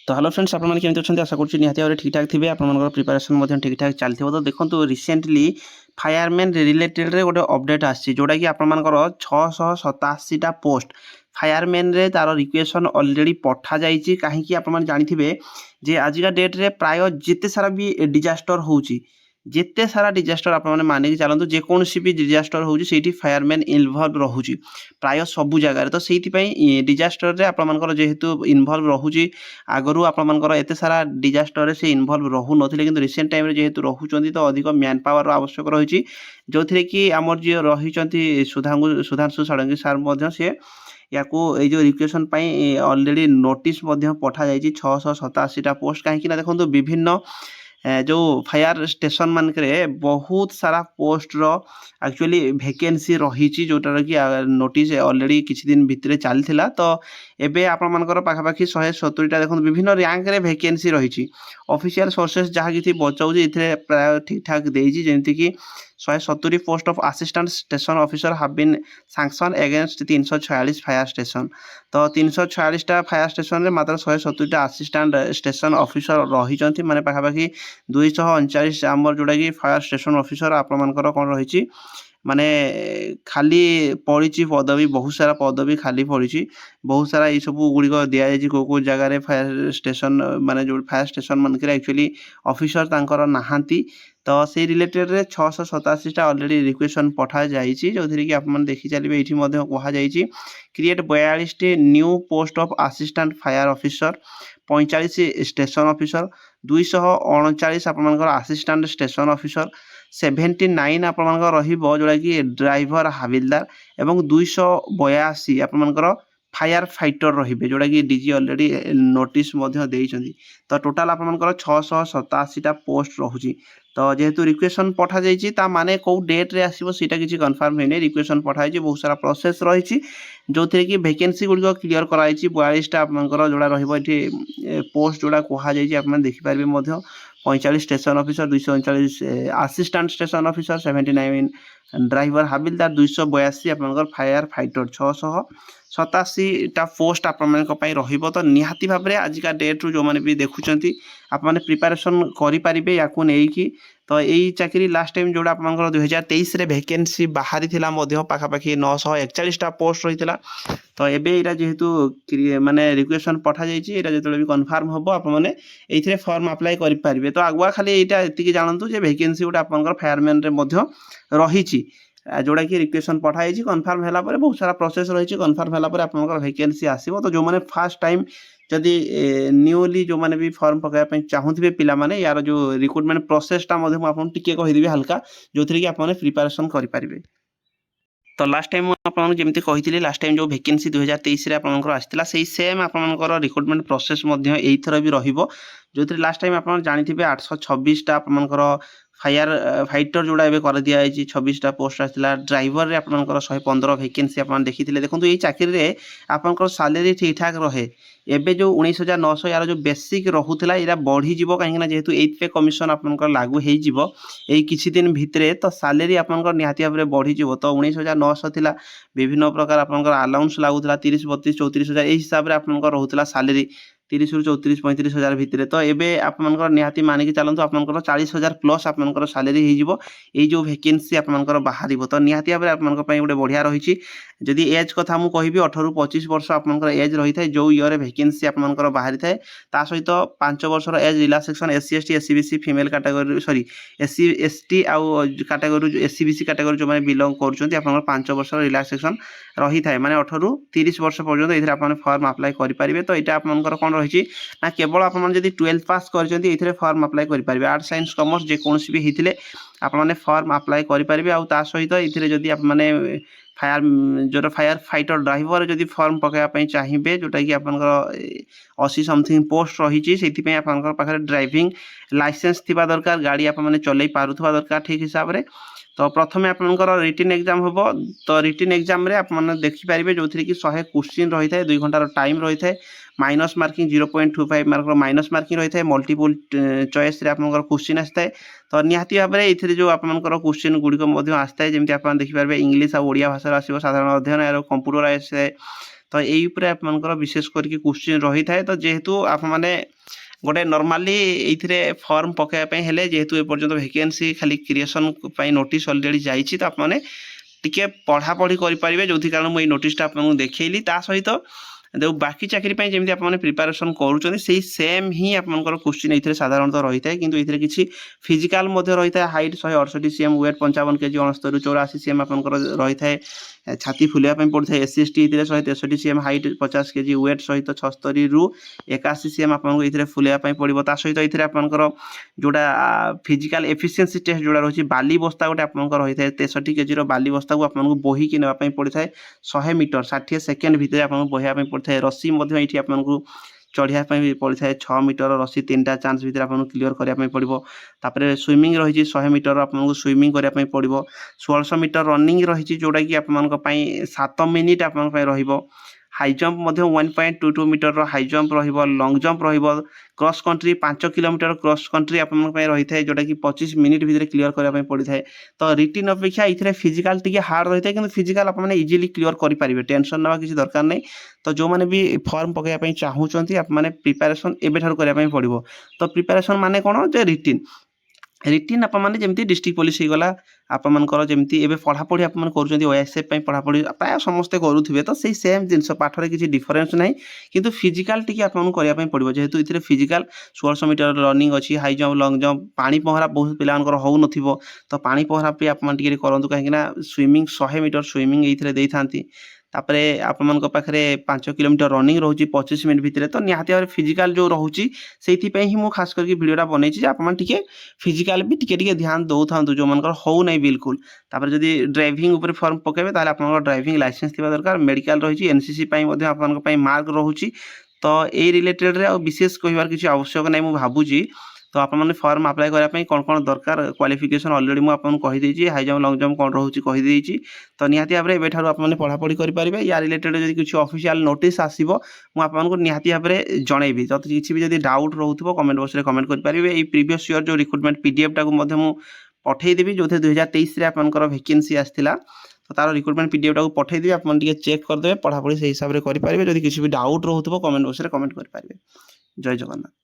तो hello friends आपने केमती अच्छा आशा करुँच निहाती भाव ठीक ठाक थे आप प्रिपेरेसन ठीक ठाक चलती तो देखो रिसेंटली फायरमैन रिलेटेड रे गोटे अपडेट आसी जोटा कि आपर 687टा पोस्ट फायरमैन रे तार रिक्वेशन ऑलरेडी पठा जाइए कहीं आप जानी जे आजिका डेट रे प्राय जिते सारा भी डिजास्टर होची जिते सारा डिजास्टर आप मानिक चलतु जेकोसी भी डिजास्टर होची फायरमैन इनवल्व रोचे प्राय सबू जगार तो से डिजास्टर रे आपर जेहेतु इनवल्व रोचे आगु आपर एत सारा डिजास्टर से इनवल्व रहू नथिले किंतु रिसेंट टाइम रे जेहेतु रहउचंती तो अधिक मैन पावर आवश्यक रही जो थे कि आमर जी रही सुधांशु षडंगी सार से या जो रिक्वेशन ऑलरेडी नोटिस पठा जाइए 687टा पोस्ट कहीं देखो विभिन्न जो फायर स्टेशन मानक बहुत सारा पोस्ट रो एक्चुअली वैकेंसी रही जोटार कि नोटिस ऑलरेडी किसी दिन भितर चलता तो एबे आपनकर पाखापाखि 170टा देखो विभिन्न रैंक रे वैकेंसी रही ऑफिशियल सोर्सेस जहाँ कि बचाऊँ ये प्राय ठीक ठाक देजी जमती कि 170 post of assistant station officer have been sanction against 346 fire station तो 346टा फायर स्टेशन रे मात्र 170टा असिस्टेंट स्टेशन ऑफिसर रही माने पाखापाखि 239 आमर जोटा कि फायर स्टेशन ऑफिसर आपनकर कौन रही माने खाली पड़ी पदवी बहुत सारा पदवी खाली पड़ी बहुत सारा ये सब गुड़िक दि जाए को जगार फायर स्टेशन माने जो फायर स्टेशन मानक एक्चुअली ऑफिसर तांकर नहांती तो से रिलेटेड रे 687टा ऑलरेडी रिक्वेशन पठा जाइए जो थी कि आप देखी चलिए ये कहुई create 42 new post of assistant fire officer 45 station officer 239 आपर असिस्टेंट स्टेशन ऑफिसर 79 आपर जोड़ा कि ड्राइवर हाविलदार एवं 282 आपर फायर फाइटर रही जोड़ा कि डीजी ऑलरेडी नोटिस देइछंती तो टोटाल आपर 687टा पोस्ट रोची तो जेहेतु रिक्वेशन पठा जाइए ता माने कौ डेट रे आसीबो सीटा किसी कन्फर्म होने रिक्वेशन पठाई बहुत सारा प्रोसेस रही जो थे कि वैकेंसी गुड़िक क्लीयर कराई 42टा आपर जोड़ा रही पोस्ट जोड़ा कहुई आप देखिपारे 45 station officer 239 assistant station officer 79 driver हाविलदार 282 आपर फायर फाइटर 687टा पोस्ट आपण तो निहाती भाव में आजिका डेट रू जो मैंने भी देखुं आप प्रिपेरेसन करें या नहीं तो यही चाकरी लास्ट टाइम जोड़ा आप 2023 रे वैकेंसी बाहरी पाखापाखि 941टा पोस्ट रही तो एबे इरा जेहेतु माने रिक्वेशन पठा जाइए जो भी कन्फर्म हम आपने फॉर्म अप्लाई करें तो आगुआ खाली यहाँ ये जानतु वैकेंसी गोटे आप फायरमैन रही जोड़ा कि रिक्वेशन पठाई कन्फर्म है बहुत सारा प्रोसेस रही कन्फर्म है आप वैकेंसी आसो तो जो मैंने फास्ट टाइम जदि न्यूली जो मैंने भी फॉर्म पकाइबा चाहूबे पिलामाने यार जो रिक्रुटमेंट प्रोसेसटा आपको कहीदेवी हल्का जो थी कि आप प्रिपेरेसन करें तो लास्ट टाइम आपको जमी कही लास्ट टाइम जो वैकेंसी 2023 रे आपनकर आसला से सेम आपनकर रिक्रुटमेंट प्रोसेस एथर भी रहिबो जो थी लास्ट टाइम आप जानी 826टा आपनकर फायर फाइटर जोड़ा एवं कर दिया 26टा पोस्ट आसला ड्राइवर रे आपनकर 115 वैकेंसी आप देखी देखो ये चाकरी रे आपनकर सैलरी ठीक ठाक रहे एबे जो 19,900 यार जो बेसिक रहूला यहाँ बढ़ी कहीं जेहेतु 8 पे कमिशन आपनकर लागू हो किसी दिन भितरे तो सैलरी आपनकर निहाती भाव में बढ़ी तो 19,900 थिला विभिन्न प्रकार आपनकर अलाउंस लागुला 30, 32, 34,000 यही हिसाब से आपनकर रहूला सैलरी 30 ରୁ 34, 35,000 भितर तो एबे आपनकर निहाती मानिक चलतु आपनकर 40,000 प्लस आपनकर सैलरी हो जो वैकेंसी आपनकर बाहर तो निहाती भाव में आपनकर गोटे बढ़िया रही जदि एज कथा मुझे कहि 18 ରୁ 25 वर्ष आपनकर एज रही है जो ईयर वैकेंसी आपनकर बाहरी थाए ता सहित 5 वर्षर age relaxation SC ST SC BC female category sorry SC ST आउ कैटेगरी SC BC कैटेगरी जो मैंने बिलोंग कर 5 वर्षर रिलैक्सेशन रही थाए माने 18 ରୁ 30 वर्ष पर्यंत ये आप फॉर्म अप्लाई करेंगे तो यहाँ आपनकर कौन रही ना केवल आप 12 पास कर फॉर्म अप्लाई करेंगे आर्ट्स साइंस कॉमर्स जेकोसी भी होते आपने फॉर्म अप्लाई करेंगे आउ ता सहित ये जदि आपने फायर जो फायर फाइटर ड्राइवर जदि फॉर्म पकाइबा चाहिए जोटा कि आपनकर 80 समथिंग पोस्ट रही से पाखे ड्राइविंग लाइसेंस थिबा दरकार गाड़ी आप चलई पारुथबा दरकार ठीक हिसाब से तो प्रथम आपनकर रिटन एग्जाम हम तो रिटन एग्जाम रे आप देखिपारे जो थी कि 100 क्वेश्चन रही है 2 घंटार टाइम रही है minus marking 0.25 mark minus marking रही है मल्टीपल चॉइस रे आपनकर क्वेश्चन आसता है तो निहाती भाव में ये जो आपनकर क्वेश्चन गुड़िक आसता है जमी आप देखिपारे इंग्लिश और ओडिया भाषा आसो साधारण अध्ययन यार कंप्यूटर आसे तो यही उपरे आपनकर विशेष करके क्वेश्चन रही थाए। तो जेहेतु आप माने गोटे नॉर्मली एथिरे फॉर्म पकाया पे हेले जेहेतु ए पर्यंत वैकेंसी खाली क्रिएशन पई नोटिस ऑलरेडी जाईची तो आप माने टिके पढ़ा पढ़ी करि परिबे जोथि कारण मु ए नोटिसटा आपन देखैली ता सहित जो बाकी चाकरी पे जमी आपने प्रिपारेसन करूँ से सेम ही आपंकर क्वेश्चन ये साधारणतः रही है किंतु ये किसी फिजिकाल रही है height 168 cm wait 55 kg 69 84 cm आपंकर रही है छाती फुलापी पड़ता है SC ST 163 cm height 50 kg weight सहित 76 रु 81 cm आपको ये फुलापी पड़ो ता सहित ये आपंकर जोड़ा फिजिकाल एफिशिएंसी टेस्ट जोड़ा रही बाली बस्ता गोटे आपंकर रही है 63 kg बाली बस्ता को आपको बोहिकी नापी पड़ता है 100 मीटर 60 सेकेंड भितर आपको बोहिया पड़ता है रसी ये आपको चढ़ाई पड़ता है 6 मीटर रसी 3टा चांस भितर आपको क्लीयर करने पड़ो तापर स्विमिंग रही 100 मीटर आपको स्विमिंग करने पड़ो 1600 मीटर रनिंग रही जोटा कि आपंपाई 7 मिनिट आप high jump 1.22 metre high jump long jump cross country 5 kilometre cross country आपंपाई रही है जोटा कि 25 मिनिट भितर क्लीयर करने पड़ता है। तो रिटिन अपेक्षा ये फिजिकाल टी हार्ड रही है कि फिजिकाल आपने इजिली क्लीयर करेंगे टेंशन ना किसी दरकार नहीं। तो जो मैंने भी फॉर्म पकड़ाई चाहूँगी आपने प्रिपारेसन एबेठार करने पड़ो। तो प्रिपारेसन माने कौन जे रिटिन आप जमी डिस्ट्रिक्ट पुलिस हो गला आपर जमी एवं पढ़ापढ़ी आप OSF पढ़ापढ़ी प्राय समस्ते करुवे तो सही सेम जिन पाठर किसी डिफरेन्स ना कि फिजिकाल टी आपको करने पड़ो जेहेतु ये फिजिकाल 1600 मीटर रनिंग अच्छी हाई जंप लॉन्ग जंप पानी पहरा बहुत पिला हो तो पानी पहरा भी आप करूँ कहीं स्विमिंग 100 मीटर स्विमिंग ये था तापर आपन पाखे 5 किलोमीटर रनिंग रोचे 25 मिनट भितर तो निहाती भाव फिजिकाल जो रोचे से ही मुझे खास करके वीडियोटा बनई आप फिजिकाल भी टिके ध्यान दौ था जो मन हो ना बिल्कुल। तापर जदि ड्राइविंग उपर फॉर्म पकेबे ताले आपन ड्राइविंग लाइसेंस थी दरकार मेडिकल रही NCC आपन मार्क रोचे तो ये रिलेटेड रे विशेष कहबार किसी आवश्यक नहीं मुझे भावुची। तो आप फॉर्म अप्लाई करने कौन कौन दरकार क्वालिफिकेशन ऑलरेडी मुझे कहीदे हाई जंप लॉन्ग जंप कौन रोचे कहीदे तो निहाती भाव में एठार आपने पढ़ापढ़ी करेंगे या रिलेटेड जब किसी ऑफिशियल नोटिस आसो मुझे निहाती भाव में जनइबी तो किसी भी जब डाउट रोथो कमेंट बॉक्स में कमेंट करेंगे। ये प्रीवियस ईयर जो रिक्रुटमेंट PDF टाक पठेदेवी जो 2023 आपंकर वैकेंसी आसाला तो तार रिक्रुटमेंट PDF टाक पठेदेवी आप चेक करदे पढ़ापढ़ी से हिसाब से करेंगे। जब किसी भी डाउट रोथो कमेंट बॉक्स में कमेंट करेंगे। जय जगन्नाथ।